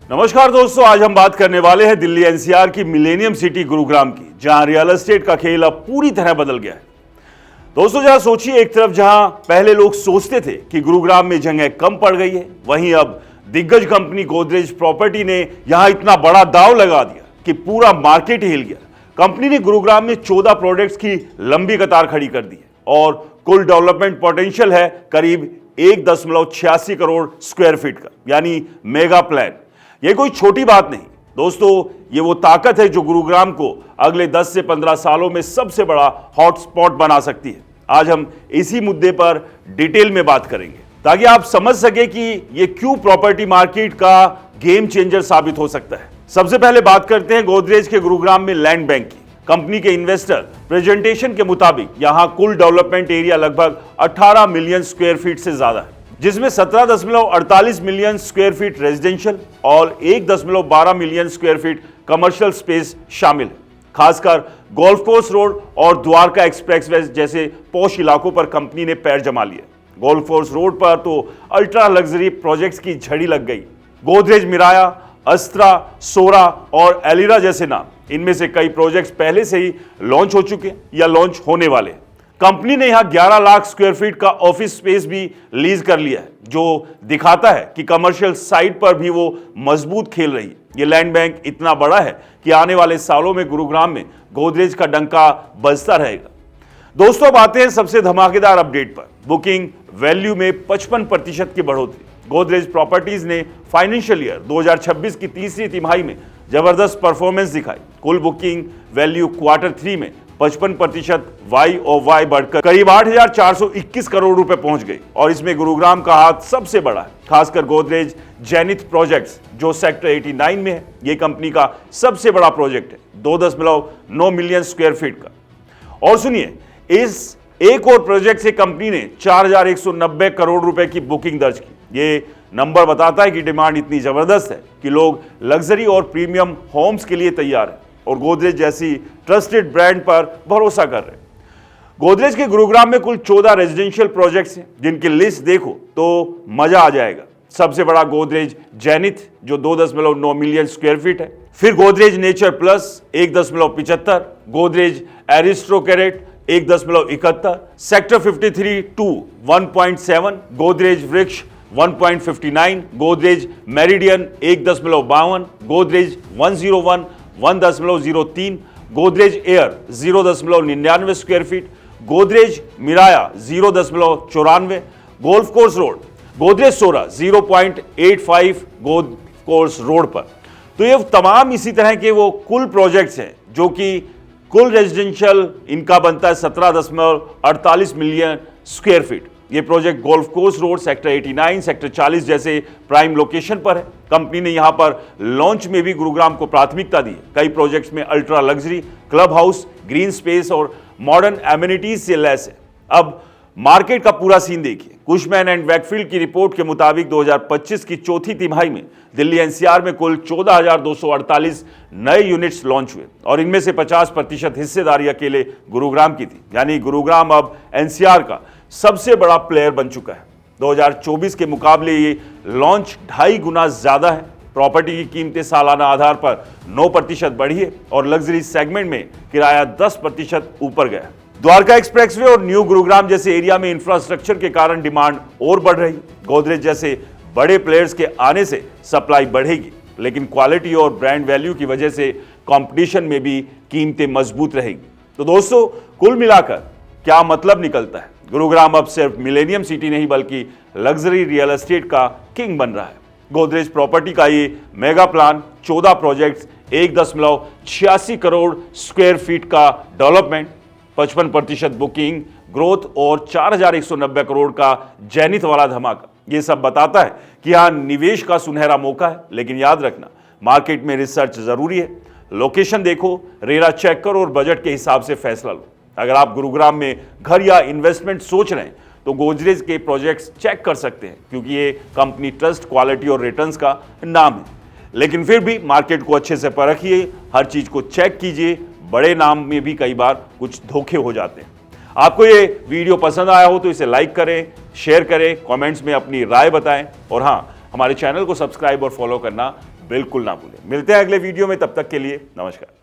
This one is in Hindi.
नमस्कार दोस्तों, आज हम बात करने वाले हैं दिल्ली एनसीआर की मिलेनियम सिटी गुरुग्राम की, जहां रियल एस्टेट का खेल अब पूरी तरह बदल गया है। दोस्तों जरा सोचिए, एक तरफ जहां पहले लोग सोचते थे कि गुरुग्राम में जगह कम पड़ गई है, वहीं अब दिग्गज कंपनी गोदरेज प्रॉपर्टी ने यहां इतना बड़ा दांव लगा दिया कि पूरा मार्केट हिल गया। कंपनी ने गुरुग्राम में 14 प्रोजेक्ट्स की लंबी कतार खड़ी कर दी है और कुल डेवलपमेंट पोटेंशियल है करीब 1.86 करोड़ स्क्वायर फीट का, यानी मेगा प्लान। यह कोई छोटी बात नहीं दोस्तों, ये वो ताकत है जो गुरुग्राम को अगले 10 से 15 सालों में सबसे बड़ा हॉटस्पॉट बना सकती है। आज हम इसी मुद्दे पर डिटेल में बात करेंगे ताकि आप समझ सके कि ये क्यों प्रॉपर्टी मार्केट का गेम चेंजर साबित हो सकता है। सबसे पहले बात करते हैं गोदरेज के गुरुग्राम में लैंड बैंक की। कंपनी के इन्वेस्टर प्रेजेंटेशन के मुताबिक यहां कुल डेवलपमेंट एरिया लगभग 18 मिलियन स्क्वायर फीट से ज्यादा है, जिसमें 17.48 मिलियन स्क्वायर फीट रेजिडेंशियल और 1.12 million square feet commercial space शामिल है। खासकर गोल्फ कोर्स रोड और द्वारका एक्सप्रेसवे जैसे पॉश इलाकों पर कंपनी ने पैर जमा लिया। गोल्फ कोर्स रोड पर तो अल्ट्रा लग्जरी प्रोजेक्ट्स की झड़ी लग गई। गोदरेज मिराया, अस्त्रा, सोरा और एलिरा जैसे नाम, इनमें से कई प्रोजेक्ट्स पहले से ही लॉन्च हो चुके या लॉन्च होने वाले हैं। कंपनी ने यहां 11 लाख स्क्वायर फीट का ऑफिस स्पेस भी लीज कर लिया है, जो दिखाता है कि कमर्शियल साइड पर भी वो मजबूत खेल रही है। ये लैंड बैंक इतना बड़ा है कि आने वाले सालों में गुरुग्राम में गोदरेज का डंका बजता रहेगा। दोस्तों अब आते हैं सबसे धमाकेदार अपडेट पर। बुकिंग वैल्यू में 55% की बढ़ोतरी। गोदरेज प्रॉपर्टीज ने फाइनेंशियल ईयर 2026 की तीसरी तिमाही में जबरदस्त परफॉर्मेंस दिखाई। कुल बुकिंग वैल्यू क्वार्टर 3 में 55% वाई बढ़कर करीब 8,421 करोड़ रुपए पहुंच गई और इसमें गुरुग्राम का हाथ सबसे बड़ा है। खासकर गोदरेज जेनिथ प्रोजेक्ट्स जो सेक्टर 89 में है, यह कंपनी का सबसे बड़ा प्रोजेक्ट है, 2.9 मिलियन स्क्वायर फीट का। और सुनिए, इस एक और प्रोजेक्ट से कंपनी ने 4,190 करोड़ रुपए की बुकिंग दर्ज की। ये नंबर बताता है कि डिमांड इतनी जबरदस्त है कि लोग लग्जरी और प्रीमियम होम्स के लिए तैयार हैं और गोदरेज जैसी ट्रस्टेड ब्रांड पर भरोसा कर रहे हैं। गोदरेज के गुरुग्राम में कुल 14 रेजिडेंशियल प्रोजेक्ट्स हैं, जिनकी लिस्ट देखो तो मजा आ जाएगा। सबसे बड़ा गोदरेज जेनिथ जो 2.9 मिलियन स्क्वायर फीट है, फिर Godrej Nature Plus 1.75, Godrej Aristocrat 1.71, sector 53-2 1.7, Godrej Vriksh 1.59, Godrej Meridien 1.52, Godrej 101 1.03, Godrej Air 0.99 square feet, Godrej Miraya 0.94, golf course road Godrej Sora 0.85 golf course road पर। तो ये तमाम इसी तरह के वो कुल प्रोजेक्ट्स हैं जो कि कुल रेजिडेंशियल इनका बनता है 17.48 मिलियन स्क्वायर फीट। ये project golf course road, sector 89, sector 40 जैसे प्राइम लोकेशन पर है। कंपनी ने यहां पर लॉन्च में भी गुरुग्राम को प्राथमिकता दी है। कई प्रोजेक्ट्स में ultra luxury, club house, green space और मॉडर्न एमिनिटीज से लैस है। अब मार्केट का पूरा सीन देखिए। कुशमैन एंड वैकफील्ड की रिपोर्ट के मुताबिक 2025 की चौथी तिमाही में दिल्ली एनसीआर में कुल 14,248 नए यूनिट्स लॉन्च हुए और इनमें से 50% हिस्सेदारी अकेले गुरुग्राम की थी। यानी गुरुग्राम अब एनसीआर का सबसे बड़ा प्लेयर बन चुका है। 2024 के मुकाबले ये लॉन्च 2.5 गुना ज्यादा है। प्रॉपर्टी की कीमतें सालाना आधार पर 9% बढ़ी है और लग्जरी सेगमेंट में किराया 10% ऊपर गया। द्वारका एक्सप्रेसवे और न्यू गुरुग्राम जैसे एरिया में इंफ्रास्ट्रक्चर के कारण डिमांड और बढ़ रही। गोदरेज जैसे बड़े प्लेयर्स के आने से सप्लाई बढ़ेगी, लेकिन क्वालिटी और ब्रांड वैल्यू की वजह से कंपटीशन में भी कीमतें मजबूत रहेंगी। तो दोस्तों कुल मिलाकर क्या मतलब निकलता है? गुरुग्राम अब सिर्फ मिलेनियम सिटी नहीं बल्कि लग्जरी रियल एस्टेट का किंग बन रहा है। गोदरेज प्रॉपर्टी का ये mega plan 14 projects, 1.86 crore square feet का डेवलपमेंट, 55% बुकिंग ग्रोथ और 4,190 करोड़ का जेनिथ वाला धमाका, ये सब बताता है कि यहां निवेश का सुनहरा मौका है। लेकिन याद रखना, मार्केट में रिसर्च जरूरी है। लोकेशन देखो, रेरा चेक करो और बजट के हिसाब से फैसला लो। अगर आप गुरुग्राम में घर या इन्वेस्टमेंट सोच रहे हैं तो गोदरेज के प्रोजेक्ट्स चेक कर सकते हैं, क्योंकि ये कंपनी ट्रस्ट, क्वालिटी और रिटर्न्स का नाम है। लेकिन फिर भी मार्केट को अच्छे से परखिए, हर चीज को चेक कीजिए। बड़े नाम में भी कई बार कुछ धोखे हो जाते हैं। आपको ये वीडियो पसंद आया हो तो इसे लाइक करें, शेयर करें, कमेंट्स में अपनी राय बताएं और हाँ, हमारे चैनल को सब्सक्राइब और फॉलो करना बिल्कुल ना भूलें। मिलते हैं अगले वीडियो में, तब तक के लिए नमस्कार।